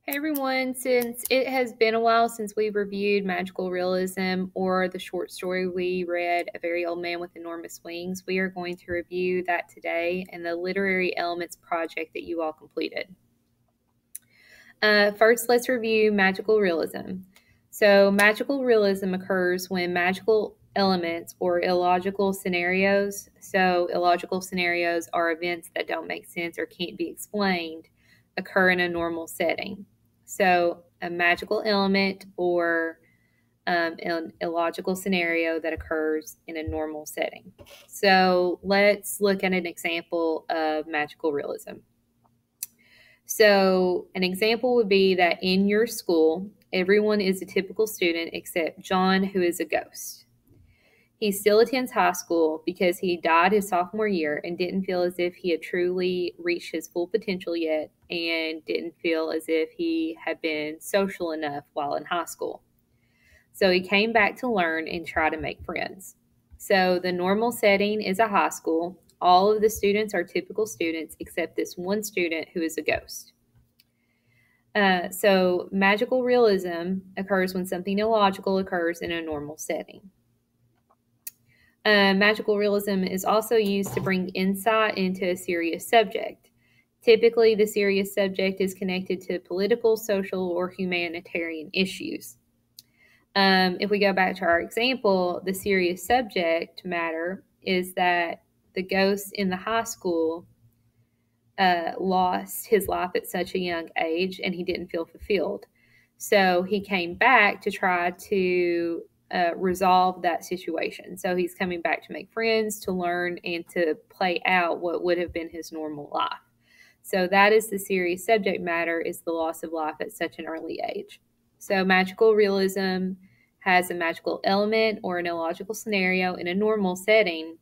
Hey everyone, since it has been a while since we reviewed magical realism or the short story we read, A Very Old Man with Enormous Wings, we are going to review that today and the literary elements project that you all completed. First, let's review magical realism. So, magical realism occurs when magical elements or illogical scenarios, so illogical scenarios are events that don't make sense or can't be explained, occur in a normal setting. So, a magical element or an illogical scenario that occurs in a normal setting. So, let's look at an example of magical realism. So, an example would be that in your school, everyone is a typical student except John, who is a ghost. He still attends high school because he died his sophomore year and didn't feel as if he had truly reached his full potential yet and didn't feel as if he had been social enough while in high school. So he came back to learn and try to make friends. So the normal setting is a high school. All of the students are typical students except this one student who is a ghost. So magical realism occurs when something illogical occurs in a normal setting. Magical realism is also used to bring insight into a serious subject. Typically, the serious subject is connected to political, social, or humanitarian issues. If we go back to our example, the serious subject matter is that the ghost in the high school lost his life at such a young age and he didn't feel fulfilled. So he came back to try to resolve that situation. So he's coming back to make friends, to learn, and to play out what would have been his normal life. So that is the serious subject matter, is the loss of life at such an early age. So magical realism has a magical element or an illogical scenario in a normal setting,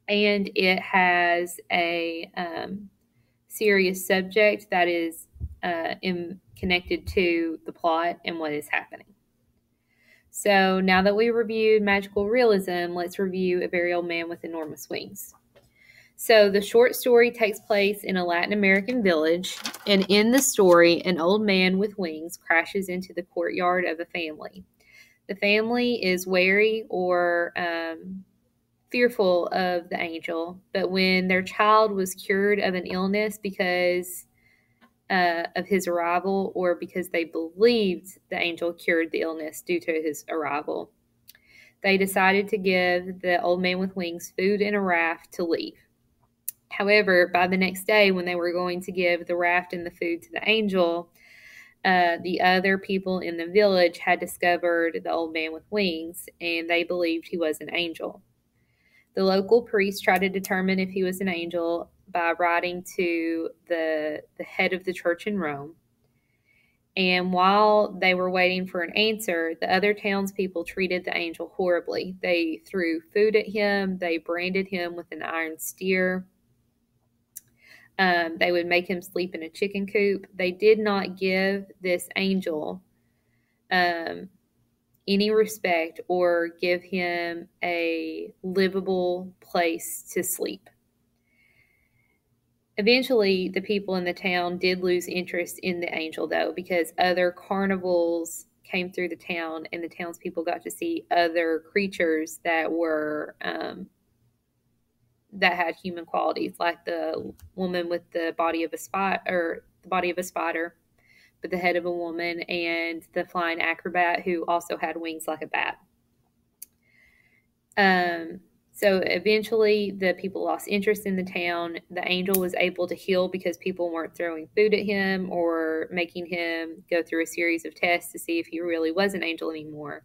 and it has a serious subject that is connected to the plot and what is happening. So now that we reviewed magical realism, let's review A Very Old Man with Enormous Wings. So the short story takes place in a Latin American village, and in the story, an old man with wings crashes into the courtyard of a family. The family is wary or fearful of the angel, but when their child was cured of an illness because of his arrival, or because they believed the angel cured the illness due to his arrival, they decided to give the old man with wings food in a raft to leave. However, by the next day, when they were going to give the raft and the food to the angel, the other people in the village had discovered the old man with wings, and they believed he was an angel. The local priest tried to determine if he was an angel by writing to the head of the church in Rome. And while they were waiting for an answer, the other townspeople treated the angel horribly. They threw food at him, they branded him with an iron spear. They would make him sleep in a chicken coop. They did not give this angel any respect or give him a livable place to sleep. Eventually, the people in the town did lose interest in the angel, though, because other carnivals came through the town, and the townspeople got to see other creatures that were that had human qualities, like the woman with the body of a spider, but the head of a woman, and the flying acrobat who also had wings like a bat. So eventually, the people lost interest in the town. The angel was able to heal because people weren't throwing food at him or making him go through a series of tests to see if he really was an angel anymore.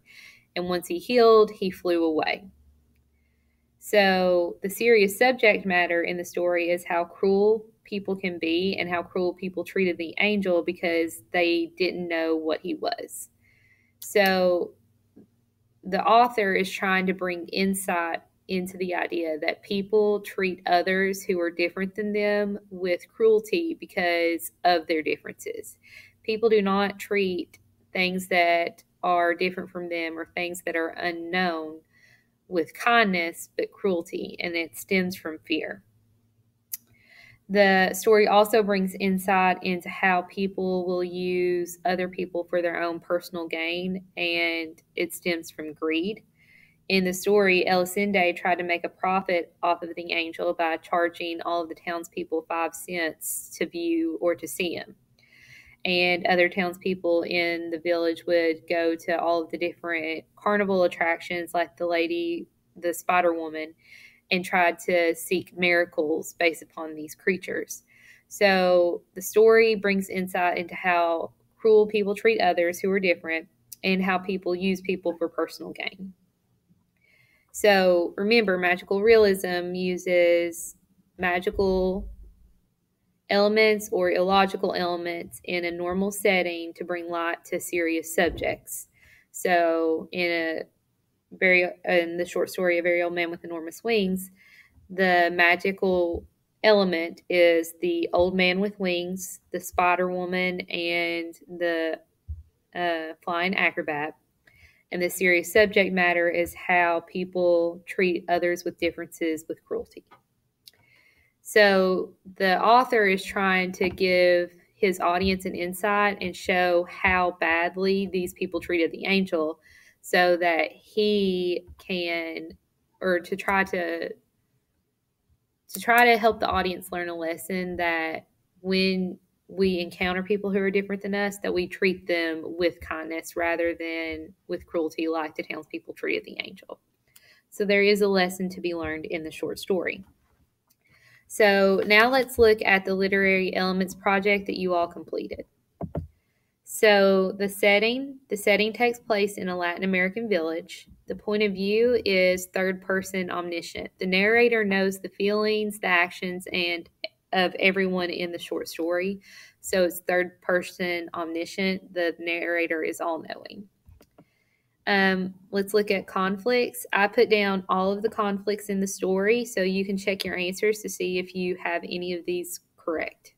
And once he healed, he flew away. So the serious subject matter in the story is how cruel people can be and how cruel people treated the angel because they didn't know what he was. So the author is trying to bring insight into the idea that people treat others who are different than them with cruelty because of their differences. People do not treat things that are different from them or things that are unknown with kindness, but cruelty, and it stems from fear. The story also brings insight into how people will use other people for their own personal gain, and it stems from greed. In the story, Elisinde tried to make a profit off of the angel by charging all of the townspeople 5 cents to view or to see him. And other townspeople in the village would go to all of the different carnival attractions, like the Spider Woman, and tried to seek miracles based upon these creatures. So the story brings insight into how cruel people treat others who are different and how people use people for personal gain. So remember, magical realism uses magical elements or illogical elements in a normal setting to bring light to serious subjects. So in the short story, A Very Old Man with Enormous Wings, the magical element is the old man with wings, the Spider Woman, and the flying acrobat. And the serious subject matter is how people treat others with differences with cruelty. So the author is trying to give his audience an insight and show how badly these people treated the angel so that he can, or to try to help the audience learn a lesson that when we encounter people who are different than us, that we treat them with kindness rather than with cruelty like the townspeople treated the angel. So there is a lesson to be learned in the short story. So now let's look at the literary elements project that you all completed. So the setting takes place in a Latin American village. The point of view is third person omniscient. The narrator knows the feelings, the actions, and of everyone in the short story. So it's third person omniscient. The narrator is all knowing. Let's look at conflicts. I put down all of the conflicts in the story, so you can check your answers to see if you have any of these correct.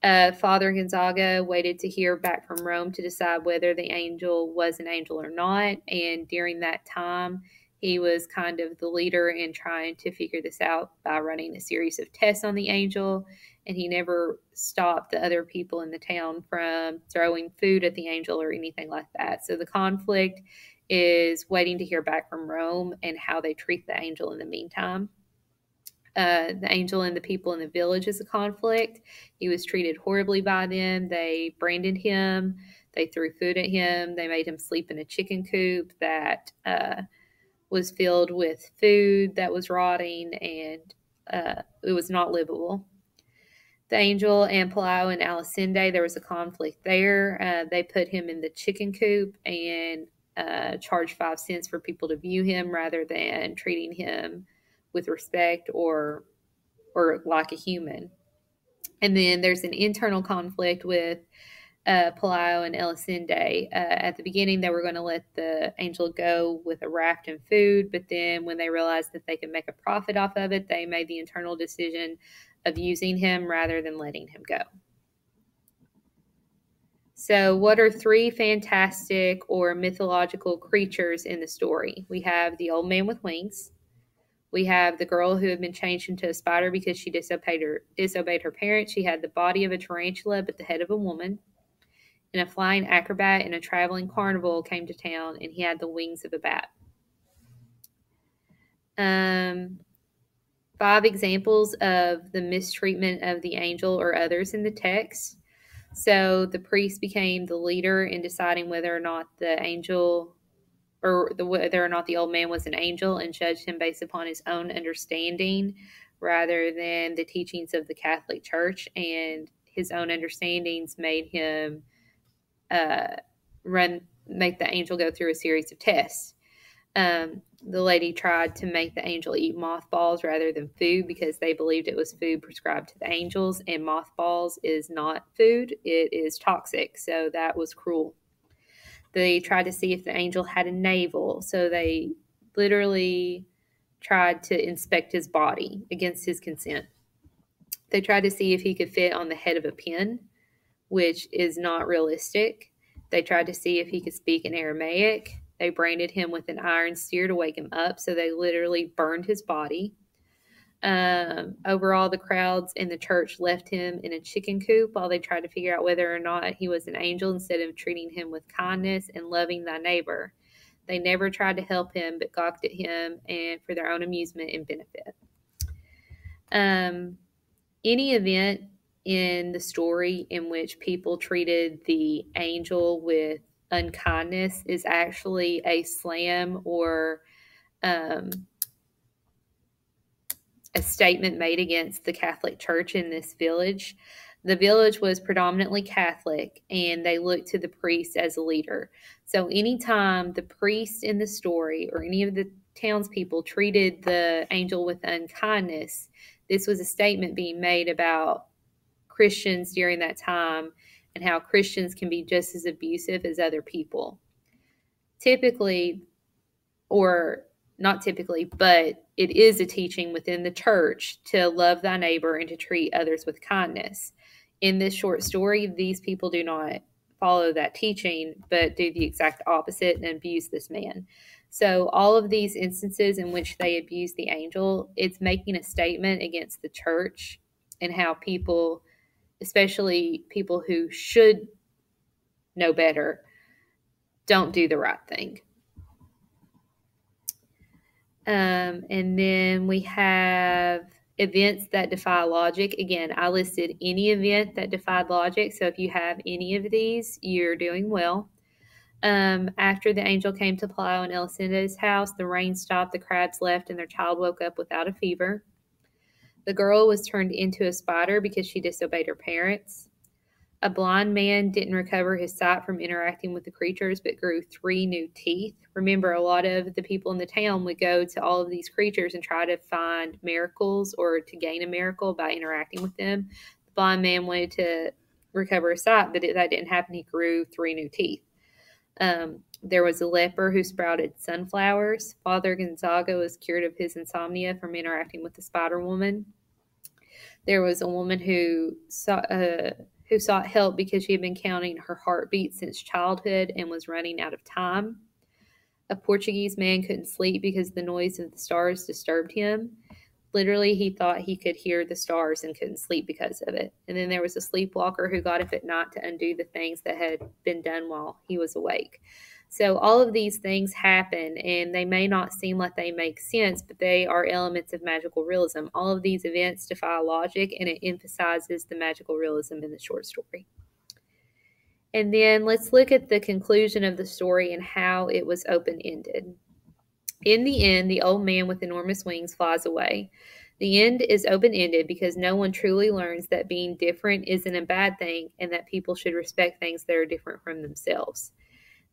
Father Gonzaga waited to hear back from Rome to decide whether the angel was an angel or not. And during that time, he was kind of the leader in trying to figure this out by running a series of tests on the angel. And he never stopped the other people in the town from throwing food at the angel or anything like that. So the conflict is waiting to hear back from Rome and how they treat the angel in the meantime. The angel and the people in the village is a conflict. He was treated horribly by them. They branded him. They threw food at him. They made him sleep in a chicken coop that was filled with food that was rotting, and it was not livable. The angel and Pelayo and Alisinde, there was a conflict there. They put him in the chicken coop and charged 5 cents for people to view him rather than treating him with respect or like a human. And then there's an internal conflict with Pelayo and Elisinde. At the beginning, they were going to let the angel go with a raft and food, but then when they realized that they could make a profit off of it, they made the internal decision of using him rather than letting him go. So what are 3 fantastic or mythological creatures in the story? We have the old man with wings. We have the girl who had been changed into a spider because she disobeyed her parents. She had the body of a tarantula but the head of a woman. And a flying acrobat in a traveling carnival came to town, and he had the wings of a bat. 5 examples of the mistreatment of the angel or others in the text. So the priest became the leader in deciding whether or not the angel whether or not the old man was an angel, and judged him based upon his own understanding rather than the teachings of the Catholic Church. And his own understandings made him make the angel go through a series of tests. The lady tried to make the angel eat mothballs rather than food because they believed it was food prescribed to the angels, and mothballs is not food, it is toxic, so that was cruel. They tried to see if the angel had a navel, so they literally tried to inspect his body against his consent. They tried to see if he could fit on the head of a pin, which is not realistic. They tried to see if he could speak in Aramaic. They branded him with an iron spear to wake him up, so they literally burned his body. Overall, the crowds in the church left him in a chicken coop while they tried to figure out whether or not he was an angel instead of treating him with kindness and loving thy neighbor. They never tried to help him, but gawked at him and for their own amusement and benefit. Any event in the story in which people treated the angel with unkindness is actually a slam or a statement made against the Catholic Church in this village. The village was predominantly Catholic, and they looked to the priest as a leader. So anytime the priest in the story or any of the townspeople treated the angel with unkindness, this was a statement being made about Christians during that time and how Christians can be just as abusive as other people. Typically, or not typically, but it is a teaching within the church to love thy neighbor and to treat others with kindness. In this short story, these people do not follow that teaching, but do the exact opposite and abuse this man. So all of these instances in which they abuse the angel, it's making a statement against the church and how people, especially people who should know better, don't do the right thing. And then we have events that defy logic. Again, I listed any event that defied logic. So if you have any of these, you're doing well. After the angel came to plow in Elisinda's house, the rain stopped, the crabs left, and their child woke up without a fever. The girl was turned into a spider because she disobeyed her parents. A blind man didn't recover his sight from interacting with the creatures, but grew 3 new teeth. Remember, a lot of the people in the town would go to all of these creatures and try to find miracles or to gain a miracle by interacting with them. The blind man wanted to recover his sight, but that didn't happen. He grew 3 new teeth. There was a leper who sprouted sunflowers. Father Gonzaga was cured of his insomnia from interacting with the spider woman. There was a woman who sought help because she had been counting her heartbeat since childhood and was running out of time. A Portuguese man couldn't sleep because the noise of the stars disturbed him. Literally, he thought he could hear the stars and couldn't sleep because of it. And then there was a sleepwalker who got up at night to undo the things that had been done while he was awake. So all of these things happen, and they may not seem like they make sense, but they are elements of magical realism. All of these events defy logic, and it emphasizes the magical realism in the short story. And then let's look at the conclusion of the story and how it was open-ended. In the end, the old man with enormous wings flies away. The end is open-ended because no one truly learns that being different isn't a bad thing and that people should respect things that are different from themselves.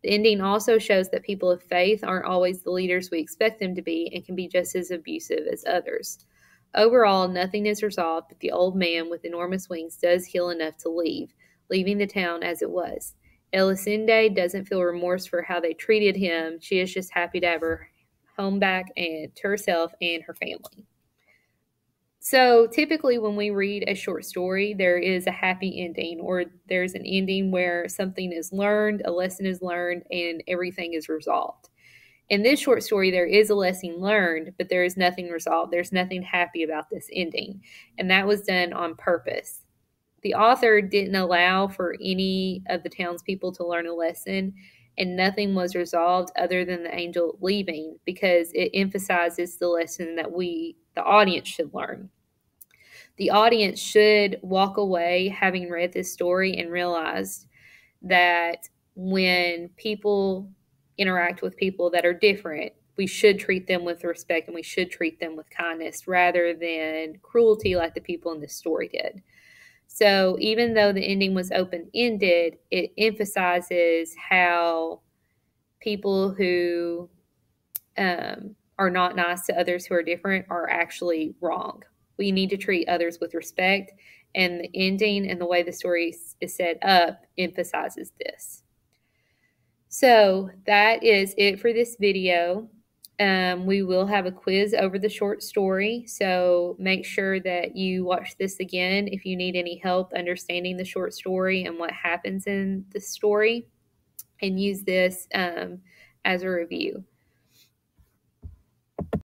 The ending also shows that people of faith aren't always the leaders we expect them to be and can be just as abusive as others. Overall, nothing is resolved, but the old man with enormous wings does heal enough to leave, leaving the town as it was. Elisinde doesn't feel remorse for how they treated him. She is just happy to have her home back and to herself and her family. So typically when we read a short story, there is a happy ending, or there's an ending where something is learned, a lesson is learned, and everything is resolved. In this short story, there is a lesson learned, but there is nothing resolved. There's nothing happy about this ending, and that was done on purpose. The author didn't allow for any of the townspeople to learn a lesson, and nothing was resolved other than the angel leaving, because it emphasizes the lesson that we, the audience, should learn. The audience should walk away having read this story and realized that when people interact with people that are different, we should treat them with respect and we should treat them with kindness rather than cruelty like the people in this story did. So even though the ending was open-ended, it emphasizes how people who are not nice to others who are different are actually wrong. We need to treat others with respect, and the ending and the way the story is set up emphasizes this. So that is it for this video. We will have a quiz over the short story, so make sure that you watch this again if you need any help understanding the short story and what happens in the story, and use this as a review.